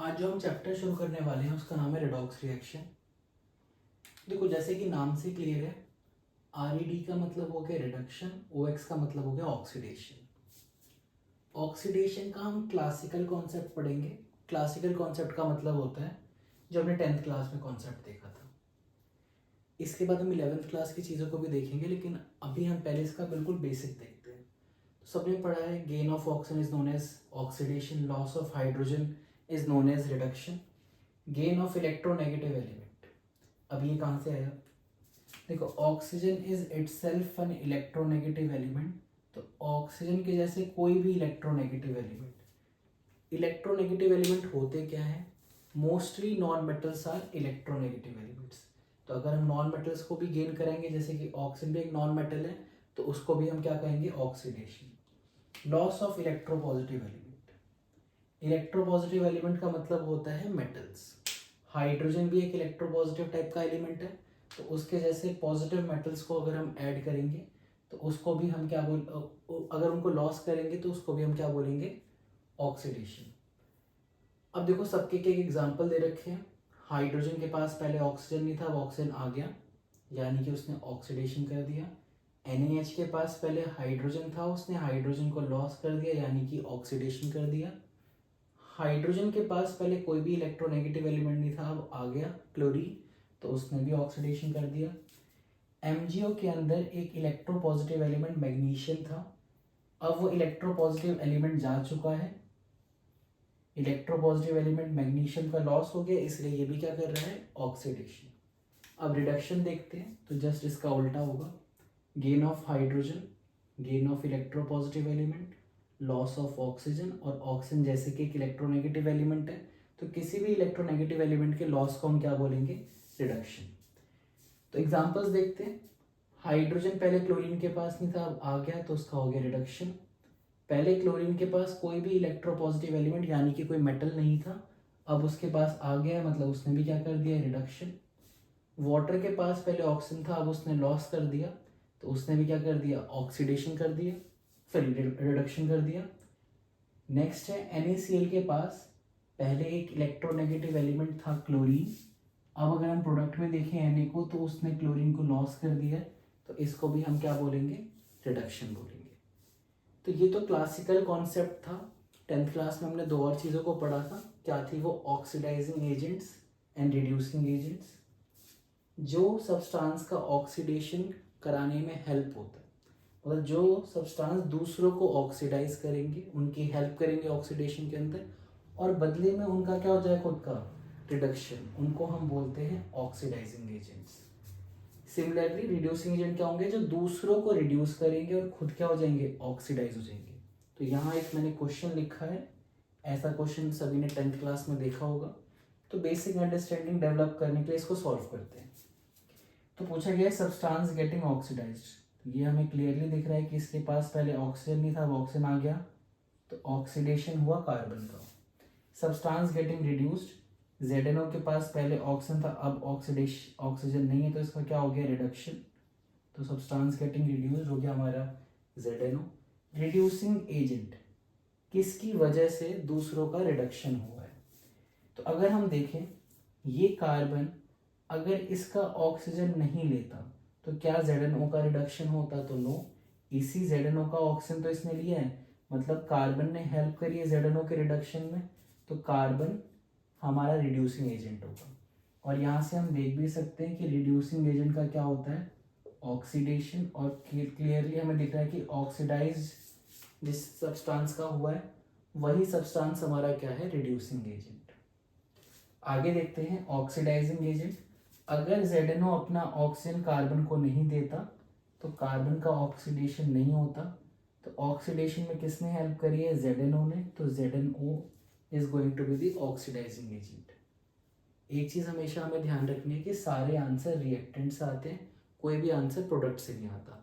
आज जो हम चैप्टर शुरू करने वाले हैं उसका नाम है रेडॉक्स रिएक्शन। देखो जैसे कि नाम से क्लियर है, आरईडी का मतलब हो गया रिडक्शन, ओएक्स का मतलब हो गया ऑक्सीडेशन। ऑक्सीडेशन का हम क्लासिकल कॉन्सेप्ट पढ़ेंगे। क्लासिकल कॉन्सेप्ट का मतलब होता है जो हमने 10th क्लास में कॉन्सेप्ट देखा था। इसके बाद हम 11th क्लास की चीज़ों को भी देखेंगे, लेकिन अभी हम पहले इसका बिल्कुल बेसिक देखते हैं। तो सबने पढ़ा है gain of oxygen is known as oxidation, loss of hydrogen is known as reduction, gain of electronegative element. अब ये कहाँ से आया? देखो oxygen is itself an electronegative element. तो ऑक्सीजन के जैसे कोई भी इलेक्ट्रोनेगेटिव एलिमेंट होते क्या है? Mostly non metals are electronegative elements. तो अगर हम नॉन मेटल्स को भी गेन करेंगे, जैसे कि ऑक्सीजन भी एक नॉन मेटल है, तो उसको भी हम क्या कहेंगे? Oxidation. Loss of electropositive element. Electropositive element का मतलब होता है मेटल्स। हाइड्रोजन भी एक इलेक्ट्रोपॉजिटिव टाइप का एलिमेंट है, तो उसके जैसे पॉजिटिव मेटल्स को अगर हम ऐड करेंगे तो उसको भी हम क्या अगर उनको लॉस करेंगे तो उसको भी हम क्या बोलेंगे? ऑक्सीडेशन। अब देखो सबके एक एग्जांपल दे रखे हैं। हाइड्रोजन के पास पहले ऑक्सीजन नहीं था, अब ऑक्सीजन आ गया, यानी कि उसने ऑक्सीडेशन कर दिया। NaH के पास पहले हाइड्रोजन था, उसने हाइड्रोजन को लॉस कर दिया, यानी कि ऑक्सीडेशन कर दिया। हाइड्रोजन के पास पहले कोई भी इलेक्ट्रोनेगेटिव एलिमेंट नहीं था, अब आ गया क्लोरीन, तो उसने भी ऑक्सीडेशन कर दिया। MgO के अंदर एक इलेक्ट्रोपॉजिटिव एलिमेंट मैग्नीशियम था, अब वो इलेक्ट्रोपॉजिटिव एलिमेंट जा चुका है, इलेक्ट्रोपॉजिटिव एलिमेंट मैग्नीशियम का लॉस हो गया, इसलिए ये भी क्या कर रहा है? ऑक्सीडेशन। अब रिडक्शन देखते हैं, तो जस्ट इसका उल्टा होगा। Gain of hydrogen, gain of electropositive element, loss of oxygen, और ऑक्सीजन जैसे कि एक इलेक्ट्रोनेगेटिव एलिमेंट है, तो किसी भी इलेक्ट्रोनेगेटिव एलिमेंट के लॉस को हम क्या बोलेंगे? रिडक्शन। तो एग्जांपल्स देखते हैं। हाइड्रोजन पहले क्लोरीन के पास नहीं था, अब आ गया, तो उसका हो गया रिडक्शन। पहले क्लोरीन के पास कोई भी इलेक्ट्रोपॉजिटिव एलिमेंट यानी कि कोई मेटल नहीं था, अब उसके पास आ गया, मतलब उसने भी क्या कर दिया? रिडक्शन। वाटर के पास पहले ऑक्सीजन था, अब उसने लॉस कर दिया, तो उसने भी क्या कर दिया? ऑक्सीडेशन कर दिया, सॉरी रिडक्शन कर दिया। नेक्स्ट है NaCl के पास पहले एक इलेक्ट्रोनेगेटिव एलिमेंट था क्लोरीन, अब अगर हम प्रोडक्ट में देखें Na को, तो उसने क्लोरीन को लॉस कर दिया, तो इसको भी हम क्या बोलेंगे? रिडक्शन बोलेंगे। तो ये तो क्लासिकल कॉन्सेप्ट था। 10th क्लास में हमने दो और चीज़ों को पढ़ा था, क्या थी वो? Oxidising agents and reducing agents. जो सब्सटेंस का ऑक्सीडेशन कराने में हेल्प होता है, मतलब जो सब्सटेंस दूसरों को ऑक्सीडाइज करेंगे, उनकी हेल्प करेंगे ऑक्सीडेशन के अंदर, और बदले में उनका क्या हो जाए? खुद का रिडक्शन, उनको हम बोलते हैं oxidising agents. Similarly reducing agent क्या होंगे? जो दूसरों को रिड्यूस करेंगे और खुद क्या हो जाएंगे? ऑक्सीडाइज हो जाएंगे। तो यहाँ एक मैंने क्वेश्चन लिखा है, ऐसा क्वेश्चन सभी ने 10th क्लास में देखा होगा। तो बेसिक अंडरस्टैंडिंग डेवलप करने के लिए इसको सॉल्व करते हैं। तो पूछा गया है सब्सटेंस गेटिंग ऑक्सीडाइज्ड। ये हमें क्लियरली दिख रहा है कि इसके पास पहले ऑक्सीजन नहीं था, अब ऑक्सीजन आ गया, तो ऑक्सीडेशन हुआ कार्बन का। सब्सटेंस गेटिंग रिड्यूस्ड, ZnO के पास पहले ऑक्सीजन था, अब ऑक्सीजन नहीं है, तो इसका क्या हो गया? रिडक्शन। तो सब्सटेंस गेटिंग रिड्यूस्ड हो गया हमारा ZnO। रिड्यूसिंग एजेंट, किसकी वजह से दूसरों का रिडक्शन हुआ है? तो अगर हम देखें, ये कार्बन अगर इसका ऑक्सीजन नहीं लेता तो क्या ZnO का रिडक्शन होता? तो नो। इसी ZnO का ऑक्सीजन तो इसने लिया है, मतलब कार्बन ने हेल्प करी है ZnO के रिडक्शन में, तो कार्बन हमारा रिड्यूसिंग एजेंट होगा। और यहाँ से हम देख भी सकते हैं कि रिड्यूसिंग एजेंट का क्या होता है? ऑक्सीडेशन। और क्लियरली हमें दिख रहा है कि ऑक्सीडाइज जिस सब्सटेंस का हुआ है वही सब्सटेंस हमारा क्या है? Reducing agent. आगे देखते हैं ऑक्सीडाइजिंग एजेंट। अगर ZnO अपना ऑक्सीजन कार्बन को नहीं देता तो कार्बन का ऑक्सीडेशन नहीं होता, तो ऑक्सीडेशन में किसने हेल्प करी है? ZnO ने, तो ZnO is going to be the oxidising agent. एक चीज हमेशा हमें ध्यान रखनी है कि सारे आंसर रिएक्टेंट से आते हैं, कोई भी आंसर प्रोडक्ट से नहीं आता।